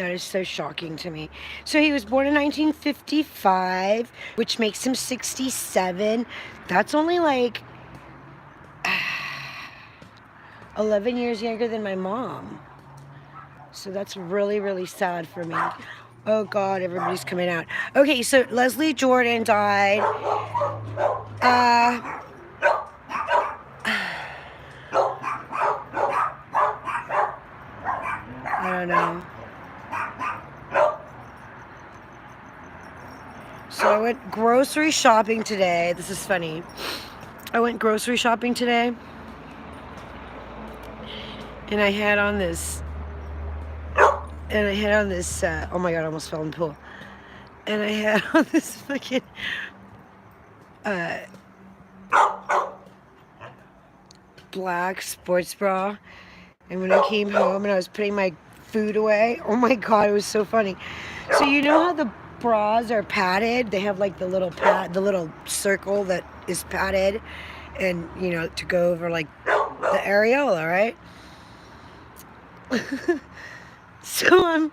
That is so shocking to me. So he was born in 1955, which makes him 67. That's only like 11 years younger than my mom. So that's really, really sad for me. Oh God, everybody's coming out. Okay, so Leslie Jordan died. I don't know. So I went grocery shopping today. This is funny. I went grocery shopping today. And I had on this. Oh my God, I almost fell in the pool. And I had on this fucking, black sports bra. And when I came home and I was putting my food away, oh my God, it was so funny. So you know how the bras are padded? They have like the little pad, the little circle that is padded, and you know, to go over like the areola, right? So I'm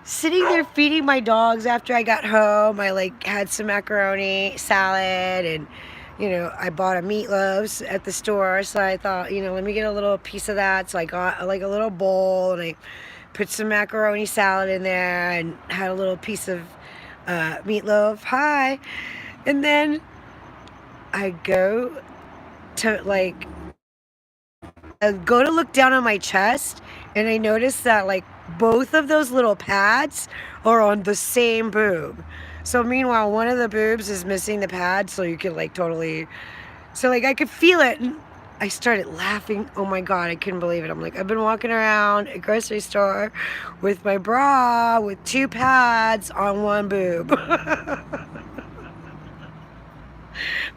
sitting there feeding my dogs after I got home. I like had some macaroni salad, and you know, I bought a meatloaf at the store, so I thought, you know, let me get a little piece of that. So I got like a little bowl, and I put some macaroni salad in there and had a little piece of meatloaf. Hi. And then I go to look down on my chest, and I notice that like both of those little pads are on the same boob. So meanwhile, one of the boobs is missing the pad, so you can like totally, so like I could feel it, and I started laughing. Oh my God, I couldn't believe it. I'm like, I've been walking around a grocery store with my bra with 2 pads on one boob.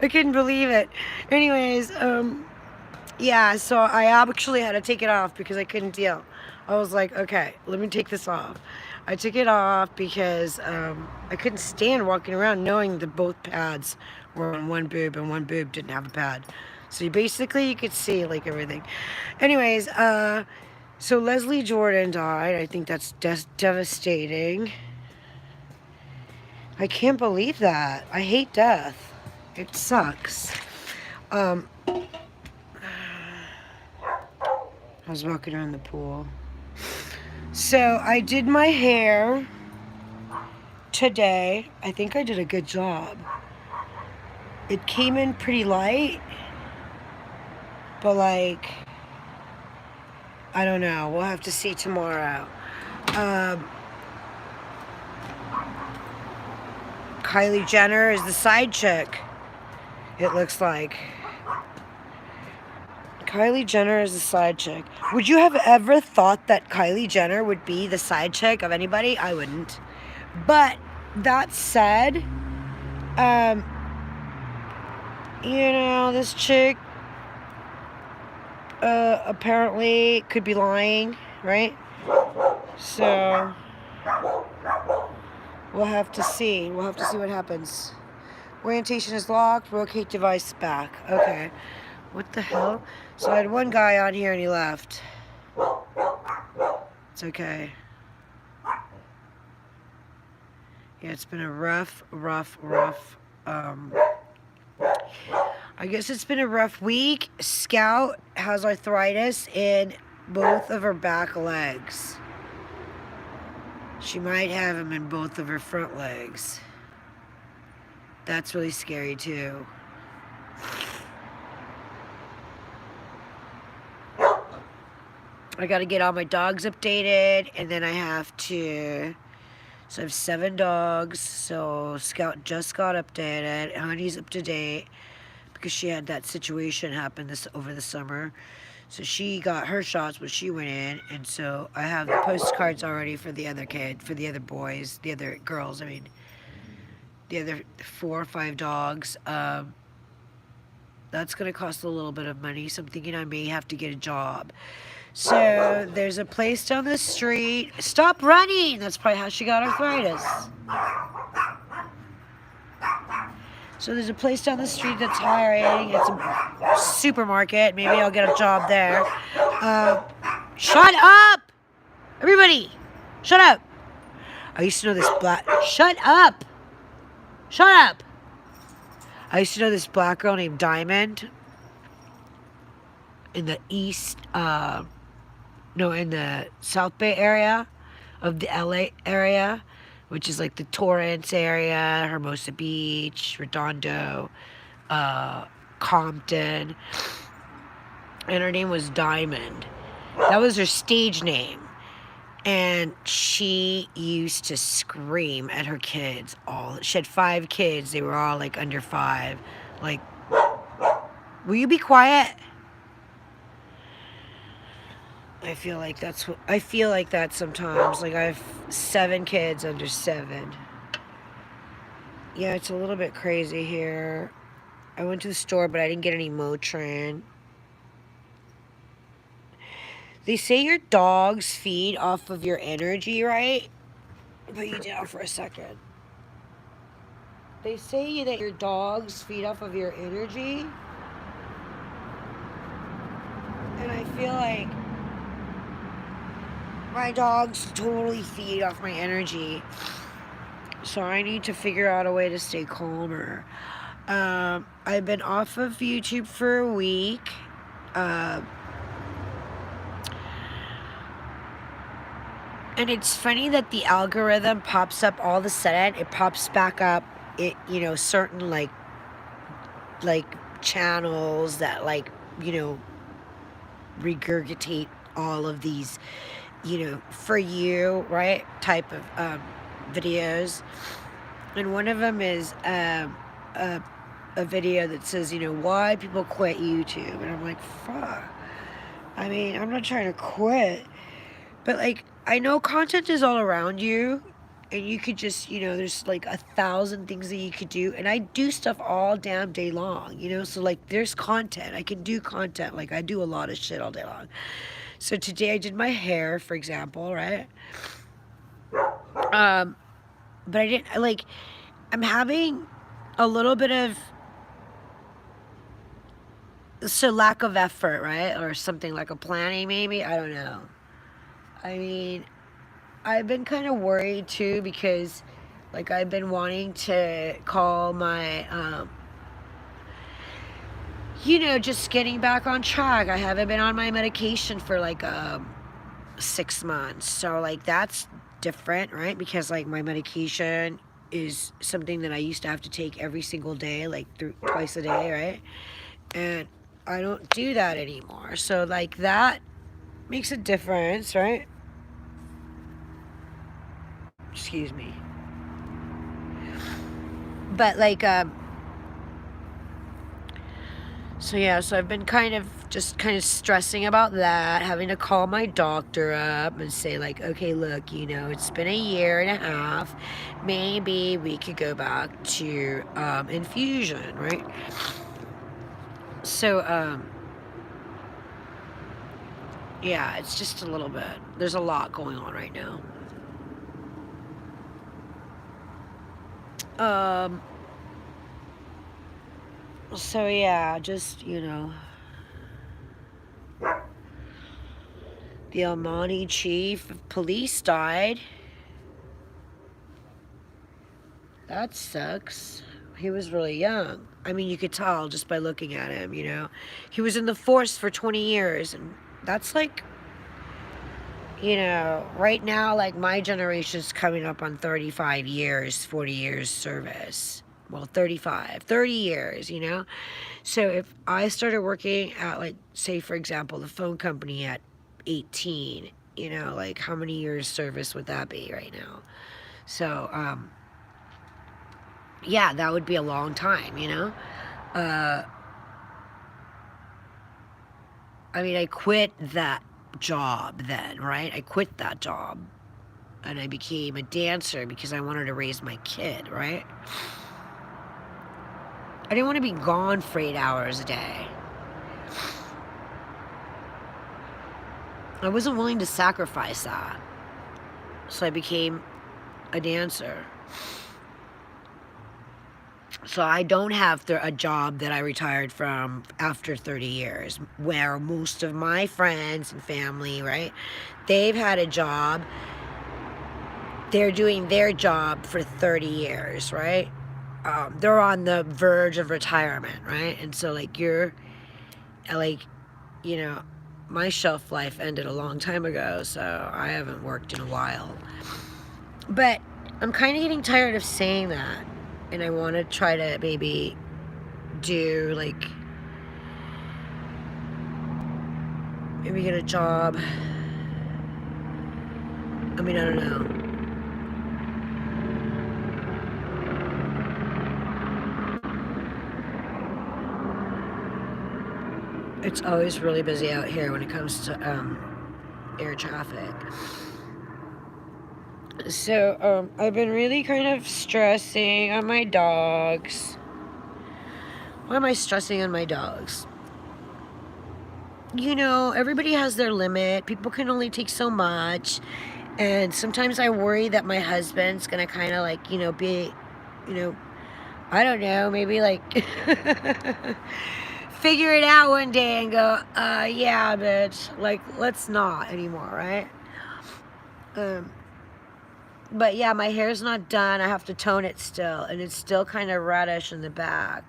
I couldn't believe it. Anyways, yeah, so I actually had to take it off because I couldn't deal. I was like, okay, let me take this off. I took it off because I couldn't stand walking around knowing that both pads were on one boob and one boob didn't have a pad. So you could see like everything. Anyways, so Leslie Jordan died. I think that's devastating. I can't believe that. I hate death. It sucks. I was walking around the pool. So I did my hair today. I think I did a good job. It came in pretty light, but like, I don't know. We'll have to see tomorrow. Kylie Jenner is the side chick, it looks like. Kylie Jenner is the side chick. Would you have ever thought that Kylie Jenner would be the side chick of anybody? I wouldn't. But that said, you know, this chick apparently could be lying, right? So we'll have to see. We'll have to see what happens. Orientation is locked. Locate device back. Okay. What the hell? So I had one guy on here and he left. It's okay. Yeah, it's been a rough, I guess it's been a rough week. Scout has arthritis in both of her back legs. She might have them in both of her front legs. That's really scary too. I gotta get all my dogs updated, and then I have to, so I have 7 dogs, so Scout just got updated, Honey's up to date, because she had that situation happen over the summer, so she got her shots when she went in, and so I have the postcards already for the other boys, the other girls, I mean, the other 4 or 5 dogs. That's gonna cost a little bit of money, so I'm thinking I may have to get a job. So there's a place down the street. Stop running! That's probably how she got arthritis. So there's a place down the street that's hiring. It's a supermarket. Maybe I'll get a job there. Shut up! Everybody! Shut up! I used to know this black... Shut up! Shut up! I used to know this black girl named Diamond in the in the South Bay area of the LA area, which is like the Torrance area, Hermosa Beach, Redondo, Compton. And her name was Diamond. That was her stage name. And she used to scream at her kids. She had 5 kids. They were all like under 5. Like, will you be quiet? I feel like that sometimes. Like, I have 7 kids under 7. Yeah, it's a little bit crazy here. I went to the store, but I didn't get any Motrin. They say your dogs feed off of your energy, right? I'll put you down for a second. They say that your dogs feed off of your energy. And I feel like my dogs totally feed off my energy. So I need to figure out a way to stay calmer. I've been off of YouTube for a week. And it's funny that the algorithm pops up all of a sudden. It pops back up, certain like channels that regurgitate all of these, for you, right, type of videos. And one of them is a video that says, why people quit YouTube. And I'm like, fuck. I mean, I'm not trying to quit. But, like, I know content is all around you. And you could just, there's like 1,000 things that you could do. And I do stuff all damn day long, So, like, there's content. I can do content. Like, I do a lot of shit all day long. So today I did my hair, for example, right? But I didn't, I'm having a little bit of lack of effort, right? Or something like a planning, maybe. I don't know. I mean, I've been kind of worried too because, like, I've been wanting to call my, just getting back on track. I haven't been on my medication for like 6 months. So, like, that's different, right? Because, like, my medication is something that I used to have to take every single day, like twice a day, right? And I don't do that anymore. So, like, that makes a difference, right? Excuse me. But, like, so yeah, so I've been kind of stressing about that, having to call my doctor up and say, like, okay, look, it's been 1.5 years. Maybe we could go back to infusion, right? So, yeah, it's just a little bit. There's a lot going on right now. So yeah, just, the Almani chief of police died. That sucks. He was really young. I mean, you could tell just by looking at him, He was in the force for 20 years, and that's like, right now, like, my generation's coming up on 35 years, 40 years service. Well, 30 years, So if I started working at, like, say, for example, the phone company at 18, like, how many years service would that be right now? So, yeah, that would be a long time, I mean, I quit that job then, right? I quit that job and I became a dancer because I wanted to raise my kid, right? I didn't want to be gone for 8 hours a day. I wasn't willing to sacrifice that. So I became a dancer. So I don't have a job that I retired from after 30 years, where most of my friends and family, right, they've had a job they're doing their job for 30 years, right? They're on the verge of retirement, right? And so, like, you're, like, you know, my shelf life ended a long time ago, so I haven't worked in a while. But I'm kind of getting tired of saying that, and I want to try to maybe do, like, maybe get a job. I mean, I don't know. It's always really busy out here when it comes to air traffic. So I've been really kind of stressing on my dogs. Why am I stressing on my dogs? You know, everybody has their limit. People can only take so much. And sometimes I worry that my husband's gonna kind of, like, you know, be, you know, I don't know, maybe like figure it out one day and go, yeah, bitch, like, let's not anymore, right? But yeah, my hair's not done. I have to tone it still, and it's still kind of reddish in the back,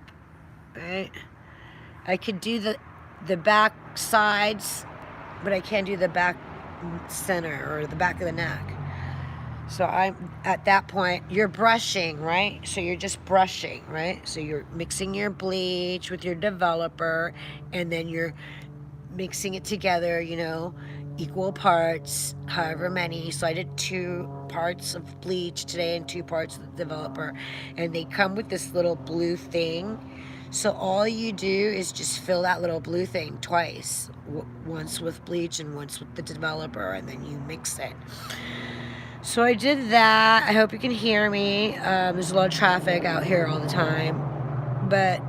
right? I could do the back sides, but I can't do the back center or the back of the neck. So I'm at that point, you're brushing, right? So you're just brushing, right? So you're mixing your bleach with your developer, and then you're mixing it together, you know, equal parts, however many. So I did 2 parts of bleach today and 2 parts of the developer, and they come with this little blue thing. So all you do is just fill that little blue thing twice, once with bleach and once with the developer, and then you mix it. So I did that. I hope you can hear me. There's a lot of traffic out here all the time. But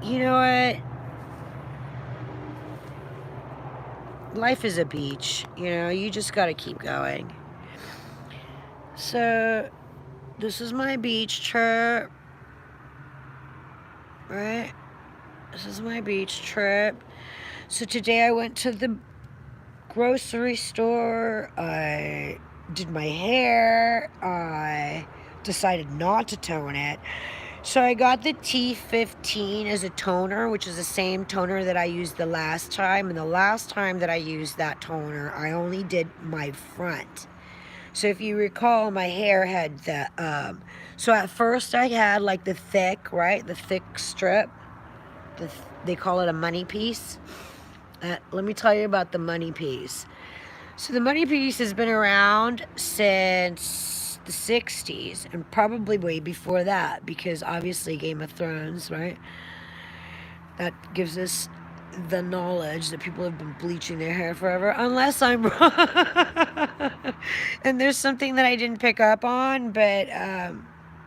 you know what? Life is a beach. You know, you just got to keep going. So this is my beach trip. Right? This is my beach trip. So today I went to the grocery store. I did my hair. I decided not to tone it. So I got the T15 as a toner, which is the same toner that I used the last time. And the last time that I used that toner, I only did my front. So if you recall, my hair had the, so at first I had like the thick, right? The thick strip. They call it a money piece. Let me tell you about the money piece. So the money piece has been around since the 60s, and probably way before that, because obviously Game of Thrones, right? That gives us the knowledge that people have been bleaching their hair forever, unless I'm wrong. And there's something that I didn't pick up on, but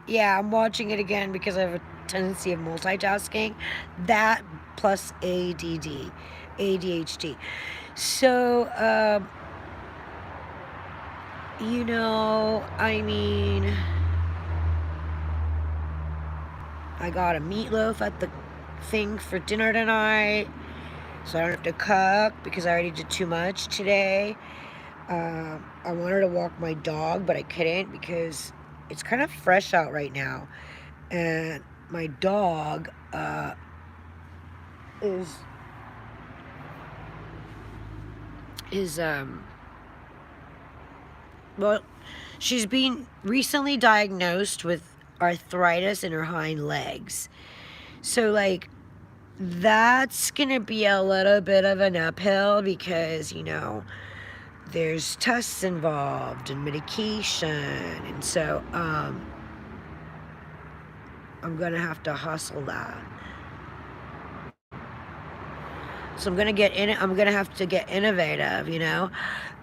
yeah, I'm watching it again because I have a tendency of multitasking. That plus ADHD. So, you know, I mean, I got a meatloaf at the thing for dinner tonight, so I don't have to cook because I already did too much today. I wanted to walk my dog, but I couldn't because it's kind of fresh out right now, and my dog is well, she's been recently diagnosed with arthritis in her hind legs. So, like, that's gonna be a little bit of an uphill because, you know, there's tests involved and medication, and so I'm gonna have to hustle that. So I'm gonna have to get innovative, you know.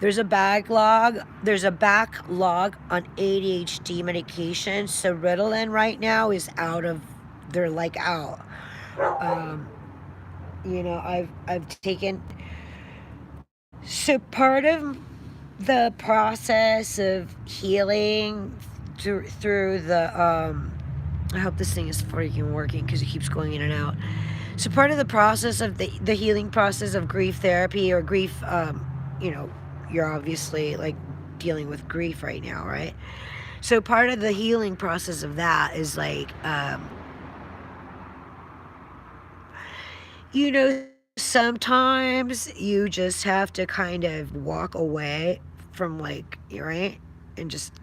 There's a backlog on ADHD medication. So Ritalin right now is they're like out. You know, I've taken, so part of the process of healing through the I hope this thing is freaking working because it keeps going in and out. So part of the process of the healing process of grief therapy or grief, you know, you're obviously like dealing with grief right now, right? So part of the healing process of that is like, you know, sometimes you just have to kind of walk away from like, right? And just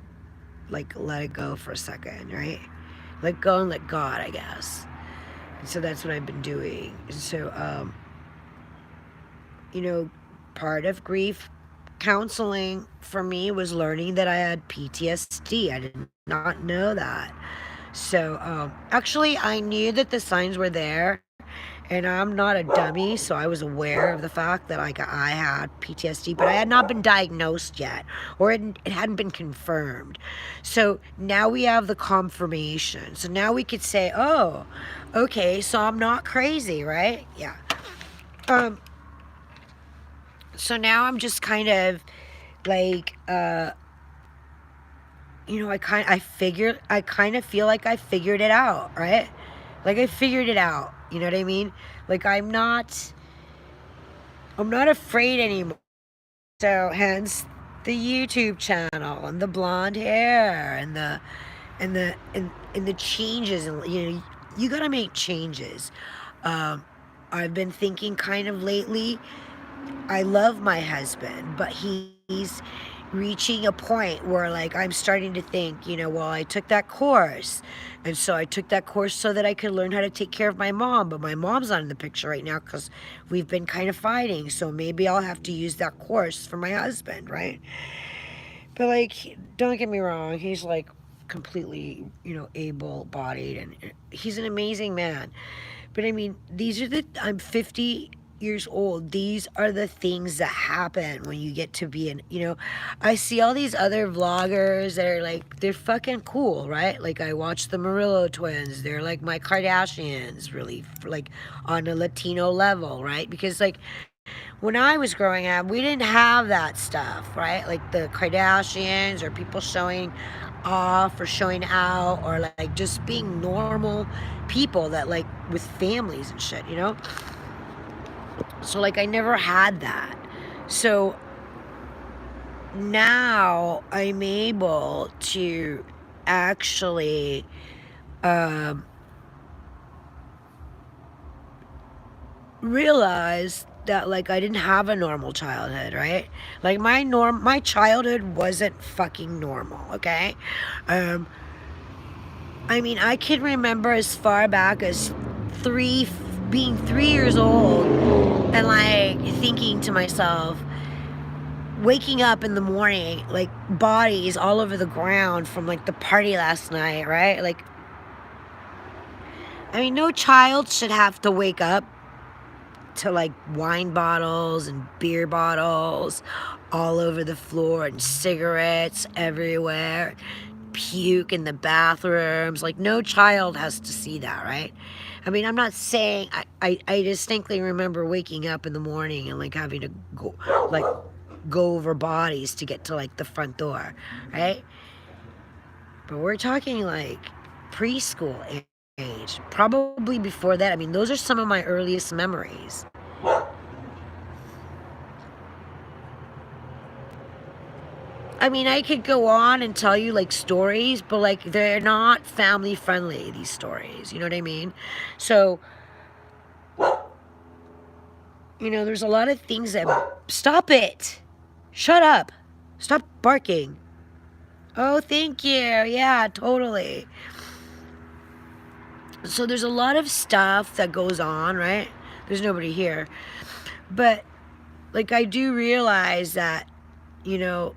like let it go for a second, right? Let go and let God, I guess. And so that's what I've been doing. So, you know, part of grief counseling for me was learning that I had PTSD. I did not know that. So, actually, I knew that the signs were there, and I'm not a dummy, so I was aware of the fact that I had PTSD, but I had not been diagnosed yet, or it hadn't been confirmed. So now we have the confirmation. So now we could say, oh, okay, so I'm not crazy, right? Yeah. So now I'm just kind of like, you know, I kind of feel like I figured it out, right? Like I figured it out. You know what I mean? Like I'm not afraid anymore. So hence the YouTube channel and the blonde hair and the changes, and you know, you gotta make changes. I've been thinking kind of lately, I love my husband, but he's reaching a point where like I'm starting to think, you know, well, I took that course. And so I took that course so that I could learn how to take care of my mom, but my mom's not in the picture right now because we've been kind of fighting. So maybe I'll have to use that course for my husband, right? But like, don't get me wrong, he's like completely, you know, able-bodied, and he's an amazing man. But I mean, I'm 50 years old. These are the things that happen when you get to be you know, I see all these other vloggers that are like, they're fucking cool, right? Like I watch the Murillo twins. They're like my Kardashians, really, like on a Latino level, right? Because like, when I was growing up, we didn't have that stuff, right? Like the Kardashians or people showing off or showing out or like just being normal people that like with families and shit, you know? So like I never had that. So now I'm able to actually realize that like I didn't have a normal childhood, right? Like my childhood wasn't fucking normal, okay? I mean, I can remember as far back as being 3 years old and like thinking to myself, waking up in the morning, like bodies all over the ground from like the party last night, right? Like, I mean, no child should have to wake up to like wine bottles and beer bottles all over the floor and cigarettes everywhere, puke in the bathrooms. Like no child has to see that, right? I mean, I'm not saying, I distinctly remember waking up in the morning and like having to go over bodies to get to like the front door, right? But we're talking like preschool age, probably before that. I mean, those are some of my earliest memories. I mean, I could go on and tell you like stories, but like they're not family friendly, these stories, you know what I mean? So, you know, there's a lot of things that, stop it, shut up, stop barking. Oh, thank you. Yeah, totally. So there's a lot of stuff that goes on, right? There's nobody here. But, like, I do realize that, you know,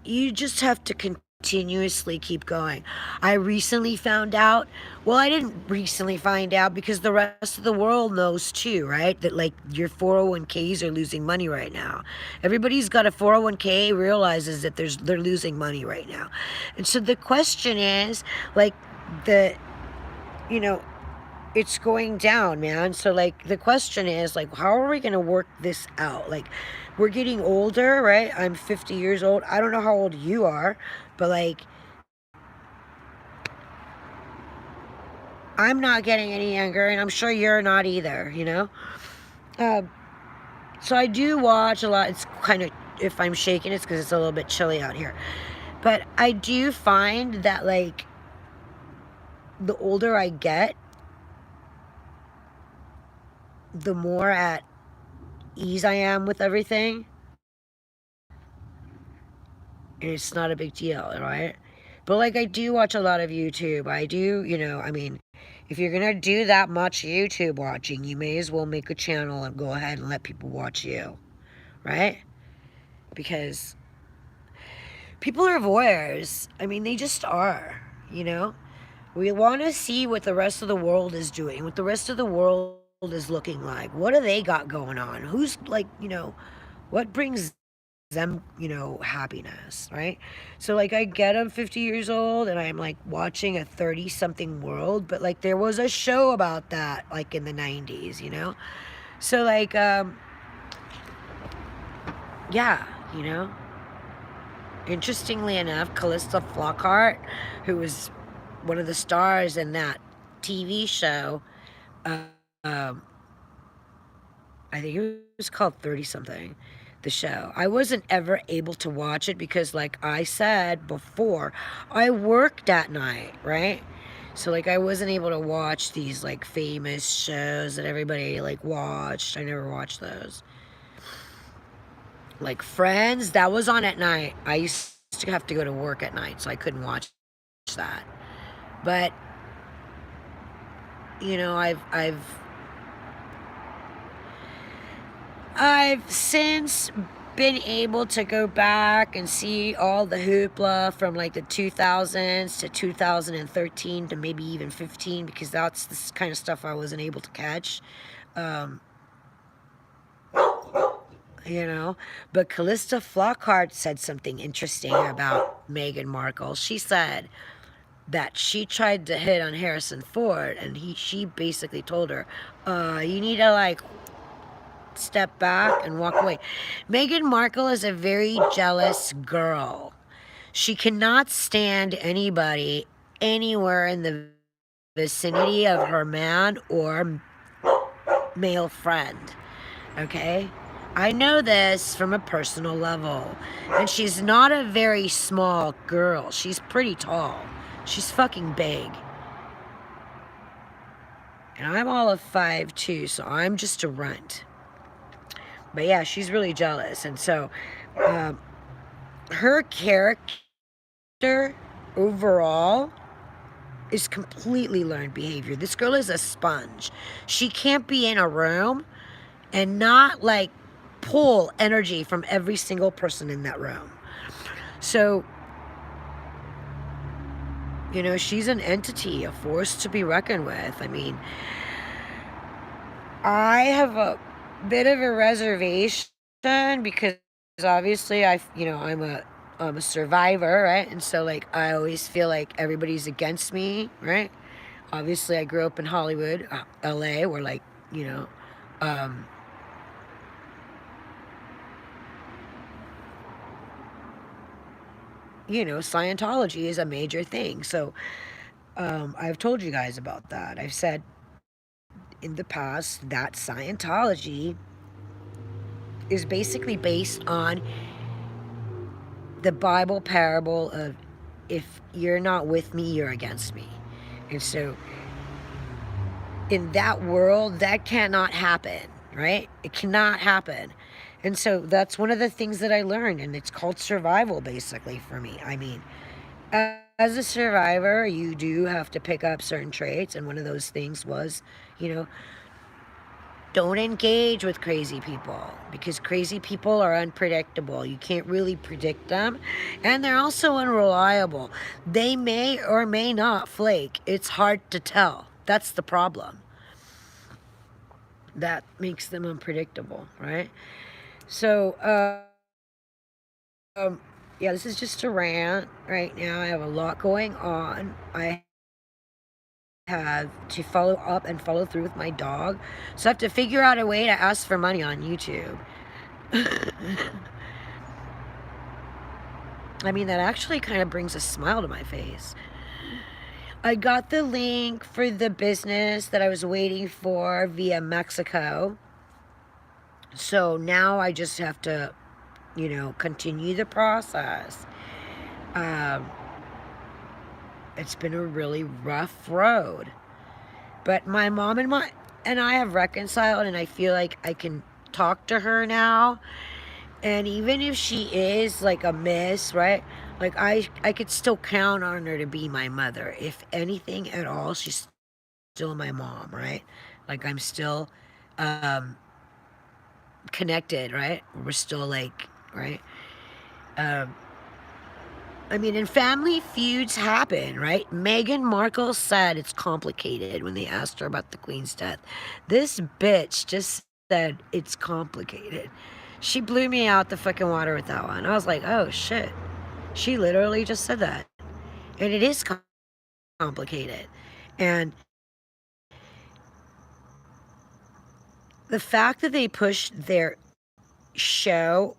you just have to continuously keep going. I recently found out, well, I didn't recently find out because the rest of the world knows too, right? That like your 401ks are losing money right now. Everybody's got a 401k realizes that they're losing money right now. And so the question is like you know, it's going down, man. So like the question is like, how are we going to work this out? Like we're getting older, right? I'm 50 years old. I don't know how old you are, but like I'm not getting any younger, and I'm sure you're not either, you know? So I do watch a lot. It's kind of if I'm shaking, it's because it's a little bit chilly out here. But I do find that, like, the older I get, the more at ease I am with everything. And it's not a big deal, right? But, like, I do watch a lot of YouTube. I do, you know, I mean, if you're gonna do that much YouTube watching, you may as well make a channel and go ahead and let people watch you, right? Because people are voyeurs. I mean, they just are, you know? We want to see what the rest of the world is doing, what the rest of the world is looking like. What do they got going on? Who's, like, you know, what brings them, you know, happiness, right? So, like, I get I'm 50 years old and I'm, like, watching a 30-something world, but, like, there was a show about that, like, in the 90s, you know? So, like, yeah, you know? Interestingly enough, Callista Flockhart, who was one of the stars in that TV show, um, I think it was called 30-something, the show. I wasn't ever able to watch it because, like I said before, I worked at night, right? So, like, I wasn't able to watch these, like, famous shows that everybody, like, watched. I never watched those. Like Friends, that was on at night. I used to have to go to work at night, so I couldn't watch that. But, you know, I've since been able to go back and see all the hoopla from, like, the 2000s to 2013 to maybe even 15, because that's the kind of stuff I wasn't able to catch. You know, but Callista Flockhart said something interesting about Meghan Markle. She said that she tried to hit on Harrison Ford, and she basically told her, you need to, like, step back and walk away. Meghan Markle is a very jealous girl. She cannot stand anybody anywhere in the vicinity of her man or male friend, okay? I know this from a personal level. And she's not a very small girl. She's pretty tall. She's fucking big. And I'm all of 5'2", so I'm just a runt. But yeah, she's really jealous. And so, her character overall is completely learned behavior. This girl is a sponge. She can't be in a room and not, like, pull energy from every single person in that room. So, you know, she's an entity, a force to be reckoned with. I mean, I have a bit of a reservation because obviously I'm a survivor, right? And so, like, I always feel like everybody's against me, right? Obviously, I grew up in Hollywood, LA, where, like, you know, Scientology is a major thing. So, I've told you guys about that. I've said in the past that Scientology is basically based on the Bible parable of, if you're not with me, you're against me. And so in that world, that cannot happen, right? It cannot happen. And so that's one of the things that I learned, and it's called survival, basically, for me. I mean, as a survivor, you do have to pick up certain traits, and one of those things was, you know, don't engage with crazy people, because crazy people are unpredictable. You can't really predict them, and they're also unreliable. They may or may not flake. It's hard to tell. That's the problem. That makes them unpredictable, right? So, yeah, this is just a rant right now. I have a lot going on. I have to follow up and follow through with my dog. So I have to figure out a way to ask for money on YouTube. I mean, that actually kind of brings a smile to my face. I got the link for the business that I was waiting for via Mexico. So now I just have to you know, continue the process. It's been a really rough road. But my mom and I have reconciled, and I feel like I can talk to her now. And even if she is like a miss, right? Like I could still count on her to be my mother. If anything at all, she's still my mom, right? Like I'm still connected, right? We're still like, right? Um, I mean, and family feuds happen, right? Meghan Markle said it's complicated when they asked her about the Queen's death. This bitch just said it's complicated. She blew me out the fucking water with that one. I was like, oh shit. She literally just said that. And it is complicated. And the fact that they pushed their show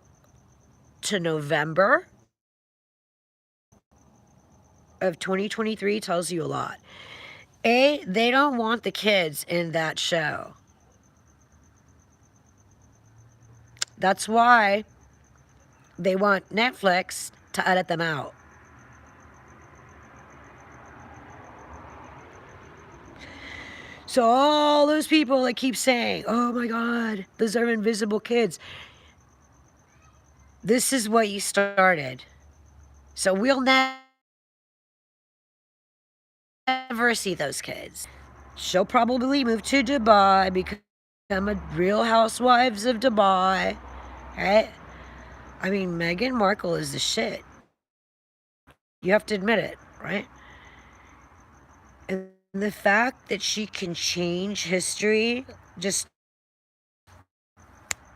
to November of 2023 tells you a lot. They don't want the kids in that show. That's why they want Netflix to edit them out. So all those people that keep saying, oh my God, those are invisible kids. This is what you started. So we'll never see those kids. She'll probably move to Dubai, become a Real Housewives of Dubai, right? I mean, Meghan Markle is the shit. You have to admit it, right? And the fact that she can change history just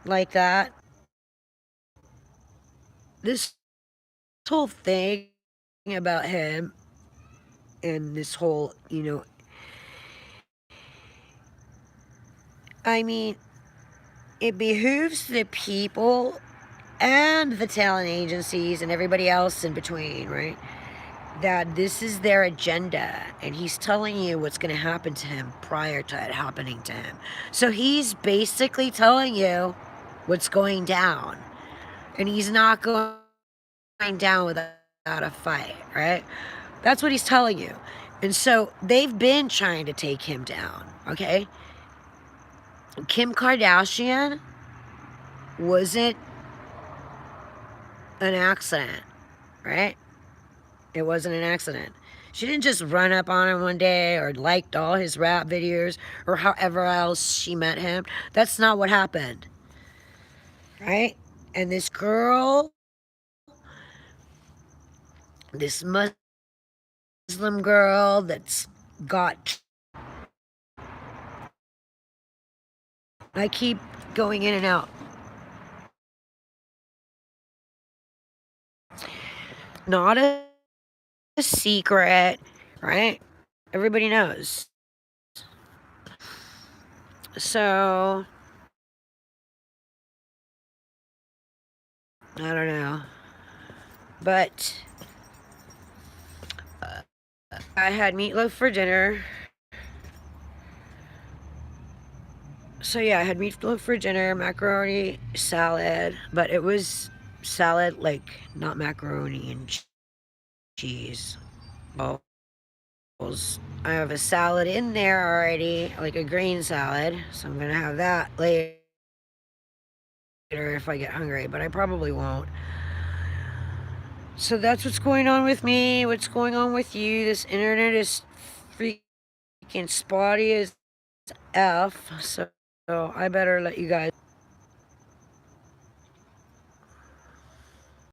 like that, this whole thing about him and this whole, you know, I mean, it behooves the people and the talent agencies and everybody else in between, right? That this is their agenda, and he's telling you what's going to happen to him prior to it happening to him. So he's basically telling you what's going down, and he's not going down without a fight, right? That's what he's telling you. And so they've been trying to take him down, okay? Kim Kardashian wasn't an accident, right? It wasn't an accident. She didn't just run up on him one day or liked all his rap videos or however else she met him. That's not what happened, right? And this girl, this Muslim girl that's got... I keep going in and out. Not a secret, right? Everybody knows. So, I don't know. But I had meatloaf for dinner. So yeah, I had meatloaf for dinner, macaroni, salad, but it was salad, like, not macaroni and cheese. Balls. I have a salad in there already, like a green salad, so I'm gonna have that later if I get hungry, but I probably won't. So that's what's going on with me, what's going on with you. This internet is freaking spotty as F, so I better let you guys